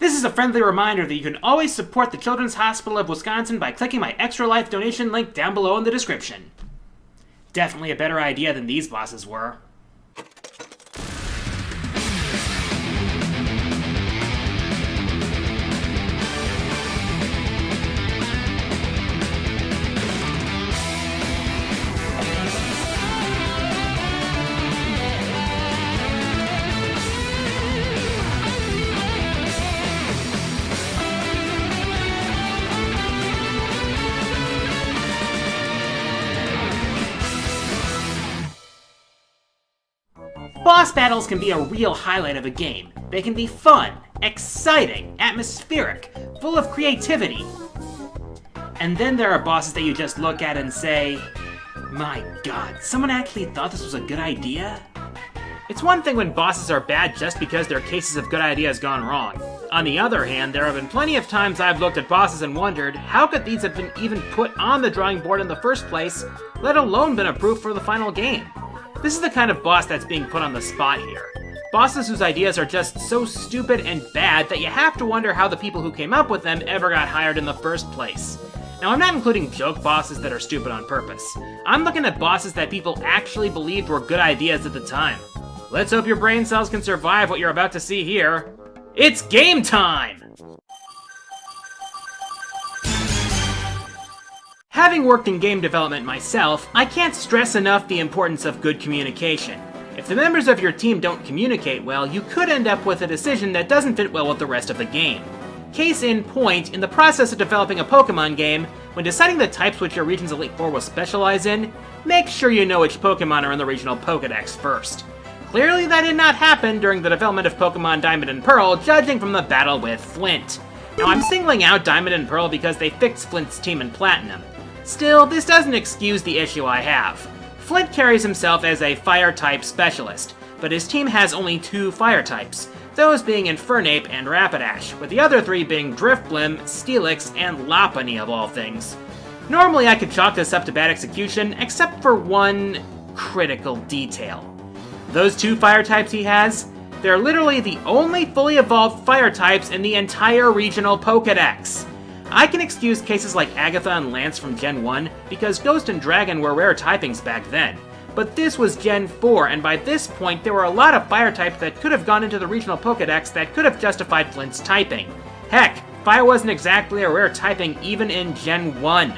This is a friendly reminder that you can always support the Children's Hospital of Wisconsin by clicking my Extra Life donation link down below in the description. Definitely a better idea than these bosses were. Boss battles can be a real highlight of a game. They can be fun, exciting, atmospheric, full of creativity. And then there are bosses that you just look at and say, my god, someone actually thought this was a good idea? It's one thing when bosses are bad just because their cases of good ideas gone wrong. On the other hand, there have been plenty of times I've looked at bosses and wondered, how could these have been even put on the drawing board in the first place, let alone been approved for the final game? This is the kind of boss that's being put on the spot here. Bosses whose ideas are just so stupid and bad that you have to wonder how the people who came up with them ever got hired in the first place. Now, I'm not including joke bosses that are stupid on purpose. I'm looking at bosses that people actually believed were good ideas at the time. Let's hope your brain cells can survive what you're about to see here. It's game time! Having worked in game development myself, I can't stress enough the importance of good communication. If the members of your team don't communicate well, you could end up with a decision that doesn't fit well with the rest of the game. Case in point, in the process of developing a Pokemon game, when deciding the types which your region's Elite Four will specialize in, make sure you know which Pokemon are in the regional Pokedex first. Clearly that did not happen during the development of Pokemon Diamond and Pearl, judging from the battle with Flint. Now, I'm singling out Diamond and Pearl because they fixed Flint's team in Platinum. Still, this doesn't excuse the issue I have. Flint carries himself as a Fire-type specialist, but his team has only 2 Fire types, those being Infernape and Rapidash, with the other 3 being Drifblim, Steelix, and Lopunny of all things. Normally I could chalk this up to bad execution, except for one critical detail. Those 2 Fire types he has, they're literally the only fully evolved Fire types in the entire regional Pokedex. I can excuse cases like Agatha and Lance from Gen 1, because Ghost and Dragon were rare typings back then. But this was Gen 4, and by this point there were a lot of Fire types that could have gone into the regional Pokedex that could have justified Flint's typing. Heck, Fire wasn't exactly a rare typing even in Gen 1.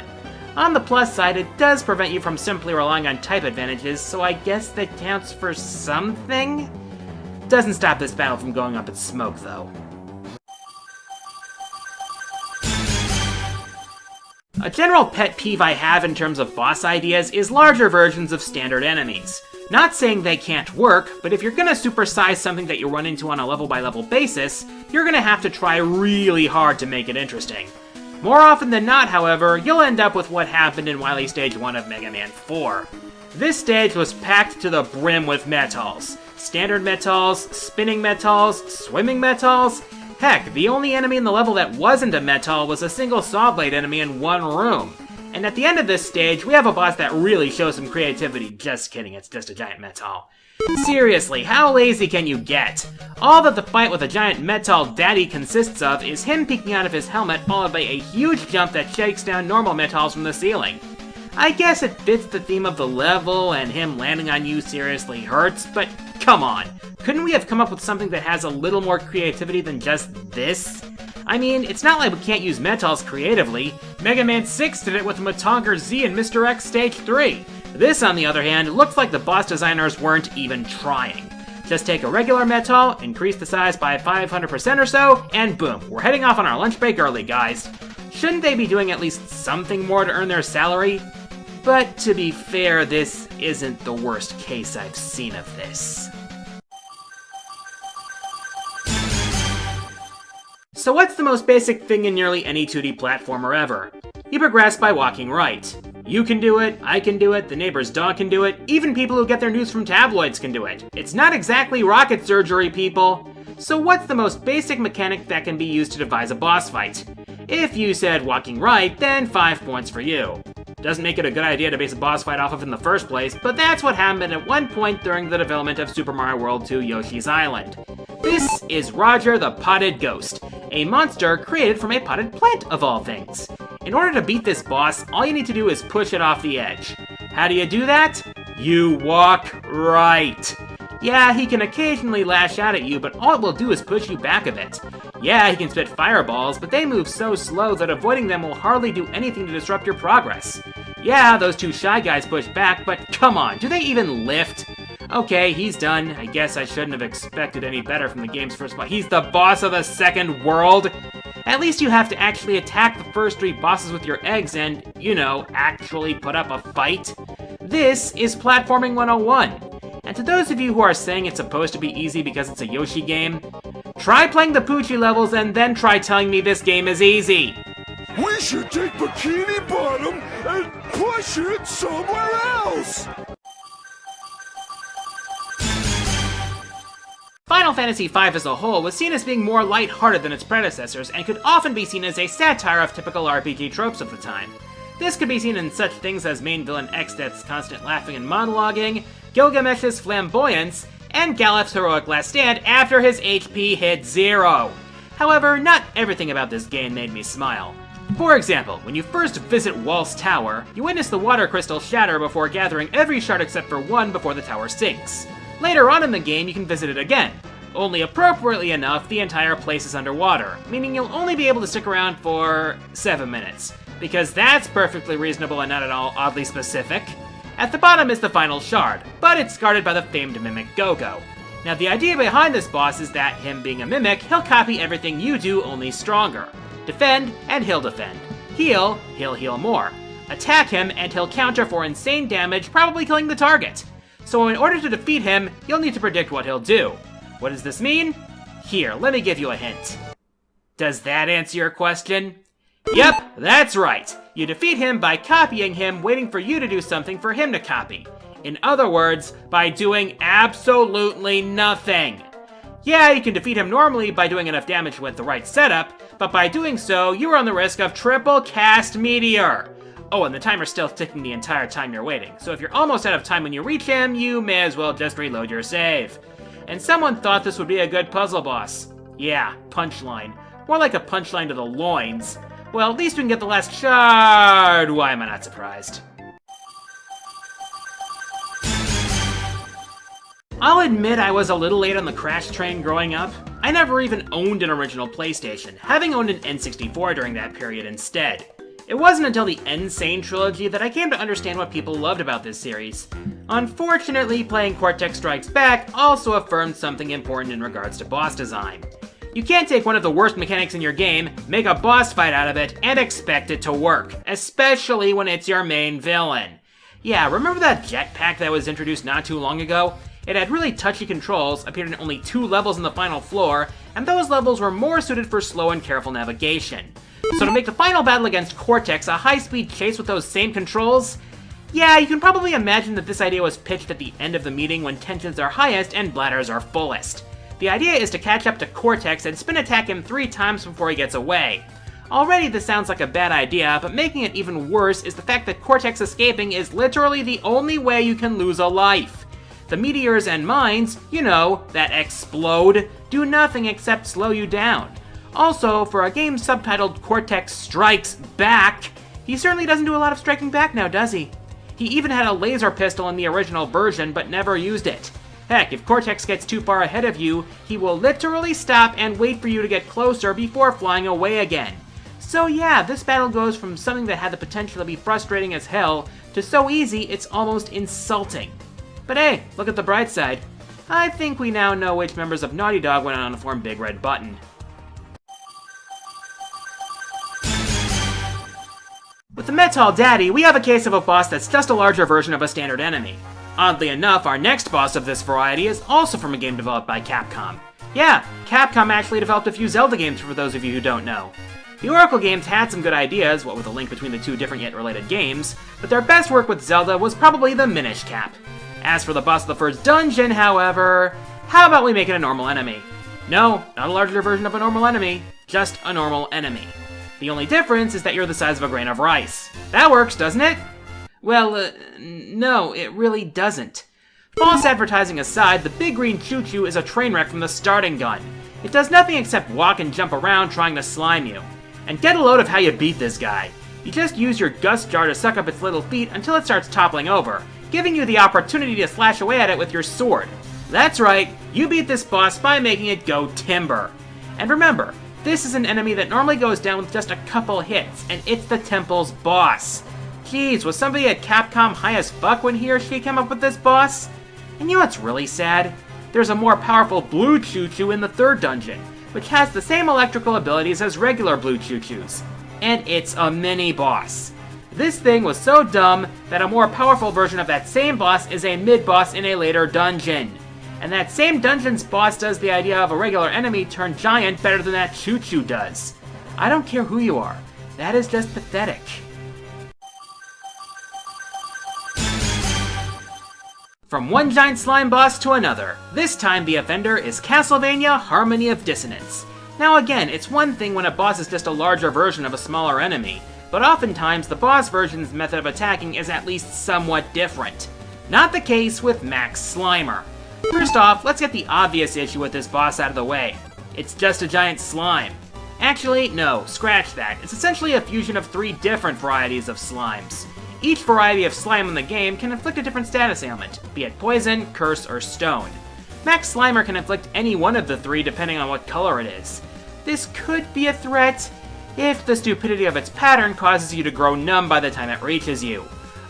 On the plus side, it does prevent you from simply relying on type advantages, so I guess that counts for something? Doesn't stop this battle from going up in smoke, though. A general pet peeve I have in terms of boss ideas is larger versions of standard enemies. Not saying they can't work, but if you're gonna supersize something that you run into on a level-by-level basis, you're gonna have to try really hard to make it interesting. More often than not, however, you'll end up with what happened in Wily Stage 1 of Mega Man 4. This stage was packed to the brim with metals. Standard metals, spinning metals, swimming metals. Heck, the only enemy in the level that wasn't a metal was a single saw blade enemy in one room. And at the end of this stage, we have a boss that really shows some creativity. Just kidding, it's just a giant metal. Seriously, how lazy can you get? All that the fight with a giant metal daddy consists of is him peeking out of his helmet, followed by a huge jump that shakes down normal metals from the ceiling. I guess it fits the theme of the level, and him landing on you seriously hurts, but come on. Couldn't we have come up with something that has a little more creativity than just this? I mean, it's not like we can't use metals creatively. Mega Man 6 did it with Matonker Z in Mr. X Stage 3. This, on the other hand, looks like the boss designers weren't even trying. Just take a regular metal, increase the size by 500% or so, and boom, we're heading off on our lunch break early, guys. Shouldn't they be doing at least something more to earn their salary? But to be fair, this isn't the worst case I've seen of this. So what's the most basic thing in nearly any 2D platformer ever? You progress by walking right. You can do it, I can do it, the neighbor's dog can do it, even people who get their news from tabloids can do it. It's not exactly rocket surgery, people. So what's the most basic mechanic that can be used to devise a boss fight? If you said walking right, then 5 points for you. Doesn't make it a good idea to base a boss fight off of in the first place, but that's what happened at one point during the development of Super Mario World 2 Yoshi's Island. This is Roger the Potted Ghost, a monster created from a potted plant of all things. In order to beat this boss, all you need to do is push it off the edge. How do you do that? You walk right. Yeah, he can occasionally lash out at you, but all it will do is push you back a bit. Yeah, he can spit fireballs, but they move so slow that avoiding them will hardly do anything to disrupt your progress. Yeah, those two shy guys push back, but come on, do they even lift? Okay, he's done. I guess I shouldn't have expected any better from the game's first boss. He's the boss of the second world! At least you have to actually attack the first 3 bosses with your eggs and, you know, actually put up a fight. This is Platforming 101. And to those of you who are saying it's supposed to be easy because it's a Yoshi game, try playing the Poochie levels and then try telling me this game is easy. We should take Bikini Bottom and push it somewhere else! Final Fantasy V as a whole was seen as being more lighthearted than its predecessors and could often be seen as a satire of typical RPG tropes of the time. This could be seen in such things as main villain Exdeath's constant laughing and monologuing, Gilgamesh's flamboyance, and Galef's heroic last stand after his HP hit 0. However, not everything about this game made me smile. For example, when you first visit Walt's Tower, you witness the water crystal shatter before gathering every shard except for one before the tower sinks. Later on in the game, you can visit it again. Only appropriately enough, the entire place is underwater, meaning you'll only be able to stick around for 7 minutes, because that's perfectly reasonable and not at all oddly specific. At the bottom is the final shard, but it's guarded by the famed mimic Go-Go. Now the idea behind this boss is that him being a mimic, he'll copy everything you do, only stronger. Defend, and he'll defend. Heal, he'll heal more. Attack him, and he'll counter for insane damage, probably killing the target. So in order to defeat him, you'll need to predict what he'll do. What does this mean? Here, let me give you a hint. Does that answer your question? Yep, that's right. You defeat him by copying him, waiting for you to do something for him to copy. In other words, by doing absolutely nothing. Yeah, you can defeat him normally by doing enough damage with the right setup, but by doing so, you run the risk of triple cast meteor. Oh, and the timer's still ticking the entire time you're waiting, so if you're almost out of time when you reach him, you may as well just reload your save. And someone thought this would be a good puzzle boss. Yeah, punchline. More like a punchline to the loins. Well, at least we can get the last shard. Why am I not surprised? I'll admit I was a little late on the Crash train growing up. I never even owned an original PlayStation, having owned an N64 during that period instead. It wasn't until the Insane trilogy that I came to understand what people loved about this series. Unfortunately, playing Cortex Strikes Back also affirmed something important in regards to boss design. You can't take one of the worst mechanics in your game, make a boss fight out of it, and expect it to work, especially when it's your main villain. Yeah, remember that jetpack that was introduced not too long ago? It had really touchy controls, appeared in only 2 levels on the final floor, and those levels were more suited for slow and careful navigation. So to make the final battle against Cortex a high-speed chase with those same controls? Yeah, you can probably imagine that this idea was pitched at the end of the meeting when tensions are highest and bladders are fullest. The idea is to catch up to Cortex and spin attack him 3 times before he gets away. Already this sounds like a bad idea, but making it even worse is the fact that Cortex escaping is literally the only way you can lose a life. The meteors and mines, you know, that explode, do nothing except slow you down. Also, for a game subtitled Cortex Strikes Back, he certainly doesn't do a lot of striking back now, does he? He even had a laser pistol in the original version, but never used it. Heck, if Cortex gets too far ahead of you, he will literally stop and wait for you to get closer before flying away again. So yeah, this battle goes from something that had the potential to be frustrating as hell, to so easy it's almost insulting. But hey, look at the bright side. I think we now know which members of Naughty Dog went on to form Big Red Button. With the Metal Daddy, we have a case of a boss that's just a larger version of a standard enemy. Oddly enough, our next boss of this variety is also from a game developed by Capcom. Yeah, Capcom actually developed a few Zelda games for those of you who don't know. The Oracle games had some good ideas, what with the link between the 2 different yet related games, but their best work with Zelda was probably the Minish Cap. As for the boss of the first dungeon, however, how about we make it a normal enemy? No, not a larger version of a normal enemy, just a normal enemy. The only difference is that you're the size of a grain of rice. That works, doesn't it? Well, no, it really doesn't. False advertising aside, the big green choo-choo is a train wreck from the starting gun. It does nothing except walk and jump around trying to slime you. And get a load of how you beat this guy. You just use your gust jar to suck up its little feet until it starts toppling over, giving you the opportunity to slash away at it with your sword. That's right, you beat this boss by making it go timber. And remember, this is an enemy that normally goes down with just a couple hits, and it's the temple's boss. Jeez, was somebody at Capcom high as fuck when he or she came up with this boss? And you know what's really sad? There's a more powerful blue choo-choo in the third dungeon, which has the same electrical abilities as regular blue choo-choos. And it's a mini-boss. This thing was so dumb that a more powerful version of that same boss is a mid-boss in a later dungeon. And that same dungeon's boss does the idea of a regular enemy turned giant better than that choo-choo does. I don't care who you are, that is just pathetic. From one giant slime boss to another, this time the offender is Castlevania Harmony of Dissonance. Now again, it's one thing when a boss is just a larger version of a smaller enemy, but oftentimes the boss version's method of attacking is at least somewhat different. Not the case with Max Slimer. First off, let's get the obvious issue with this boss out of the way. It's just a giant slime. Actually, no, scratch that. It's essentially a fusion of 3 different varieties of slimes. Each variety of slime in the game can inflict a different status ailment, be it poison, curse, or stone. Max Slimer can inflict any one of the 3 depending on what color it is. This could be a threat if the stupidity of its pattern causes you to grow numb by the time it reaches you.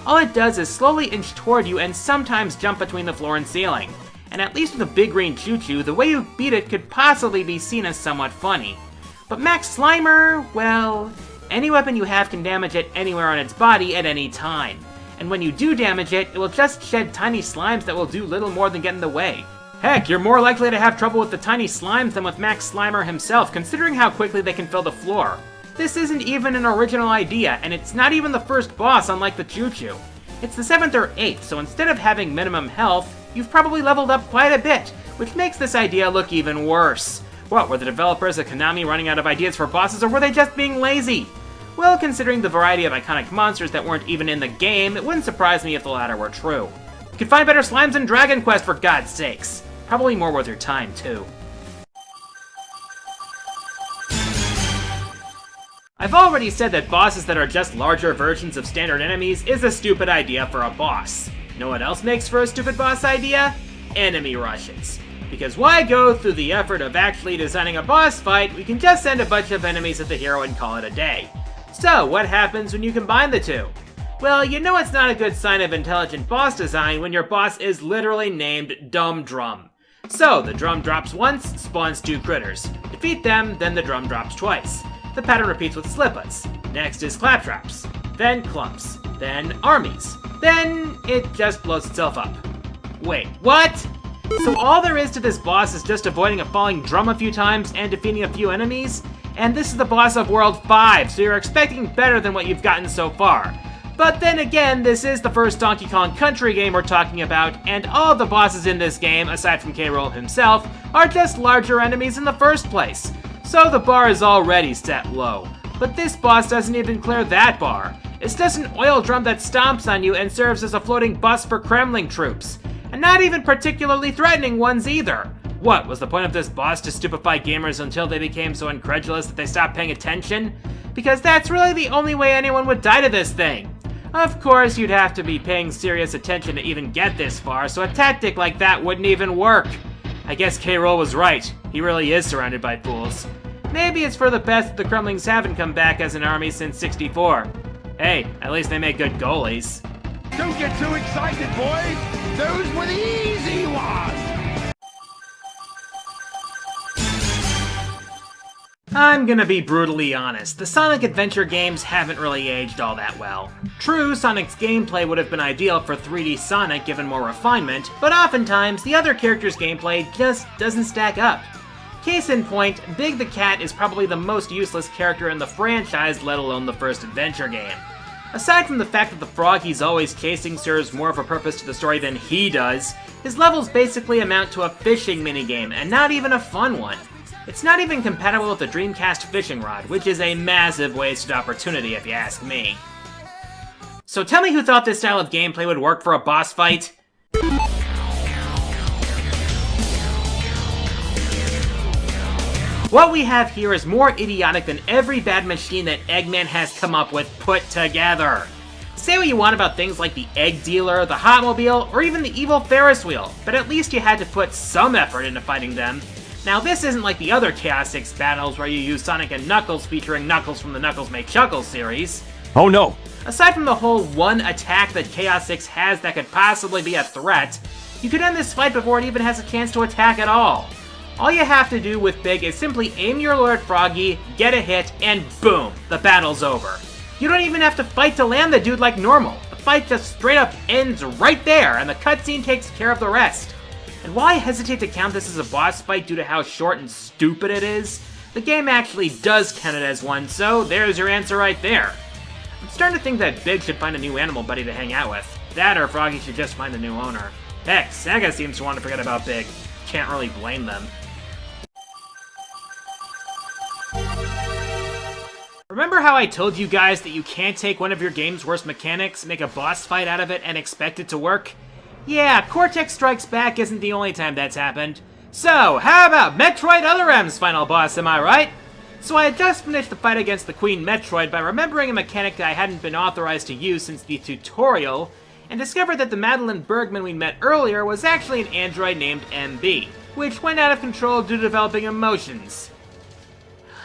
All it does is slowly inch toward you and sometimes jump between the floor and ceiling. And at least with the big green choo-choo, the way you beat it could possibly be seen as somewhat funny. But Max Slimer, well, any weapon you have can damage it anywhere on its body at any time. And when you do damage it, it will just shed tiny slimes that will do little more than get in the way. Heck, you're more likely to have trouble with the tiny slimes than with Max Slimer himself, considering how quickly they can fill the floor. This isn't even an original idea, and it's not even the first boss unlike the choo-choo. It's the 7th or 8th, so instead of having minimum health, you've probably leveled up quite a bit, which makes this idea look even worse. What, were the developers at Konami running out of ideas for bosses, or were they just being lazy? Well, considering the variety of iconic monsters that weren't even in the game, it wouldn't surprise me if the latter were true. You could find better slimes in Dragon Quest, for God's sakes. Probably more worth your time, too. I've already said that bosses that are just larger versions of standard enemies is a stupid idea for a boss. Know what else makes for a stupid boss idea? Enemy rushes. Because why go through the effort of actually designing a boss fight, we can just send a bunch of enemies at the hero and call it a day. So, what happens when you combine the two? Well, you know it's not a good sign of intelligent boss design when your boss is literally named Dumb Drum. So, the drum drops once, spawns 2 critters. Defeat them, then the drum drops twice. The pattern repeats with Slippas. Next is Claptraps. Then Clumps. Then Armies. Then it just blows itself up. Wait, what? So all there is to this boss is just avoiding a falling drum a few times and defeating a few enemies? And this is the boss of World 5, so you're expecting better than what you've gotten so far. But then again, this is the first Donkey Kong Country game we're talking about, and all the bosses in this game, aside from K. Rool himself, are just larger enemies in the first place. So the bar is already set low. But this boss doesn't even clear that bar. It's just an oil drum that stomps on you and serves as a floating bus for Kremling troops. And not even particularly threatening ones either. What, was the point of this boss to stupefy gamers until they became so incredulous that they stopped paying attention? Because that's really the only way anyone would die to this thing. Of course, you'd have to be paying serious attention to even get this far, so a tactic like that wouldn't even work. I guess K. Rool was right. He really is surrounded by fools. Maybe it's for the best that the Kremlings haven't come back as an army since '64. Hey, at least they make good goalies. Don't get too excited, boys! Those were the easy ones! I'm gonna be brutally honest, the Sonic Adventure games haven't really aged all that well. True, Sonic's gameplay would have been ideal for 3D Sonic given more refinement, but oftentimes the other characters' gameplay just doesn't stack up. Case in point, Big the Cat is probably the most useless character in the franchise, let alone the first adventure game. Aside from the fact that the frog he's always chasing serves more of a purpose to the story than he does, his levels basically amount to a fishing minigame, and not even a fun one. It's not even compatible with the Dreamcast fishing rod, which is a massive wasted opportunity if you ask me. So tell me who thought this style of gameplay would work for a boss fight? What we have here is more idiotic than every bad machine that Eggman has come up with put together. Say what you want about things like the Egg Dealer, the Hotmobile, or even the evil Ferris wheel, but at least you had to put some effort into fighting them. Now this isn't like the other Chaos 6 battles where you use Sonic and Knuckles featuring Knuckles from the Knuckles Make Chuckles series. Oh no! Aside from the whole one attack that Chaos 6 has that could possibly be a threat, you could end this fight before it even has a chance to attack at all. All you have to do with Big is simply aim your Lord Froggy, get a hit, and boom, the battle's over. You don't even have to fight to land the dude like normal. The fight just straight up ends right there, and the cutscene takes care of the rest. And while I hesitate to count this as a boss fight due to how short and stupid it is, the game actually does count it as one, so there's your answer right there. I'm starting to think that Big should find a new animal buddy to hang out with. That or Froggy should just find a new owner. Heck, Sega seems to want to forget about Big. Can't really blame them. Remember how I told you guys that you can't take one of your game's worst mechanics, make a boss fight out of it, and expect it to work? Yeah, Cortex Strikes Back isn't the only time that's happened. So, how about Metroid Other M's final boss, am I right? So I had just finished the fight against the Queen Metroid by remembering a mechanic that I hadn't been authorized to use since the tutorial, and discovered that the Madeline Bergman we met earlier was actually an android named MB, which went out of control due to developing emotions.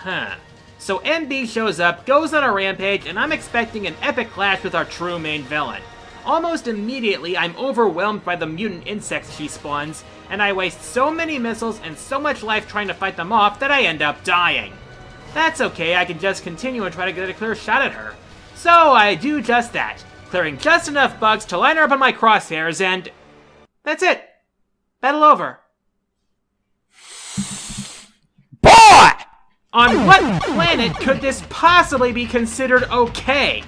Huh. So MB shows up, goes on a rampage, and I'm expecting an epic clash with our true main villain. Almost immediately, I'm overwhelmed by the mutant insects she spawns, and I waste so many missiles and so much life trying to fight them off that I end up dying. That's okay, I can just continue and try to get a clear shot at her. So I do just that, clearing just enough bugs to line her up on my crosshairs, and that's it. Battle over. Boy! On what planet could this possibly be considered okay?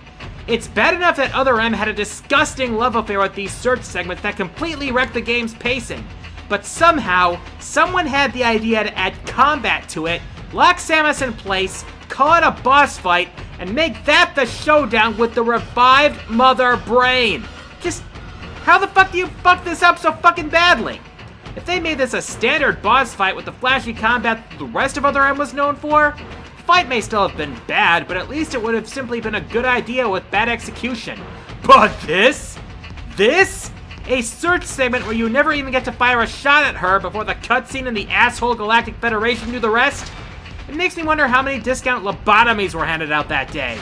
It's bad enough that Other M had a disgusting love affair with these search segments that completely wrecked the game's pacing, but somehow, someone had the idea to add combat to it, lock Samus in place, call it a boss fight, and make that the showdown with the revived Mother Brain. Just, how the fuck do you fuck this up so fucking badly? If they made this a standard boss fight with the flashy combat the rest of Other M was known for, the fight may still have been bad, but at least it would have simply been a good idea with bad execution. But this? A search segment where you never even get to fire a shot at her before the cutscene and the asshole Galactic Federation do the rest? It makes me wonder how many discount lobotomies were handed out that day.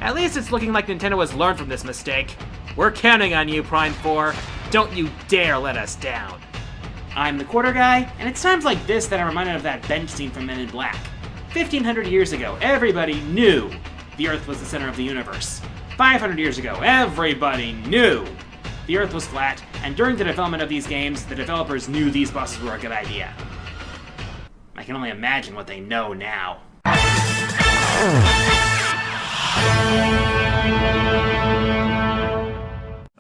At least it's looking like Nintendo has learned from this mistake. We're counting on you, Prime 4. Don't you dare let us down. I'm the Quarter Guy, and it's times like this that I'm reminded of that bench scene from Men in Black. 1,500 years ago, everybody knew the Earth was the center of the universe. 500 years ago, everybody knew the Earth was flat, and during the development of these games, the developers knew these bosses were a good idea. I can only imagine what they know now.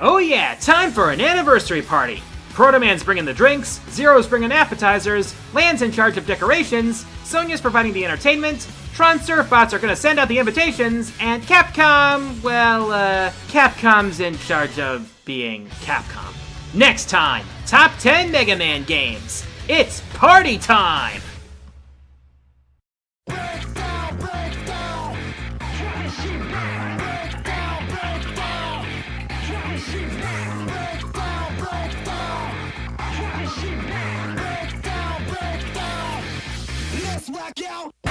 Oh yeah, time for an anniversary party! Proto Man's bringing the drinks, Zero's bringing appetizers, Land's in charge of decorations, Sonia's providing the entertainment, Tron Surfbots are gonna send out the invitations, and Capcom, well, Capcom's in charge of being Capcom. Next time, Top 10 Mega Man games. It's party time! Let's rock out.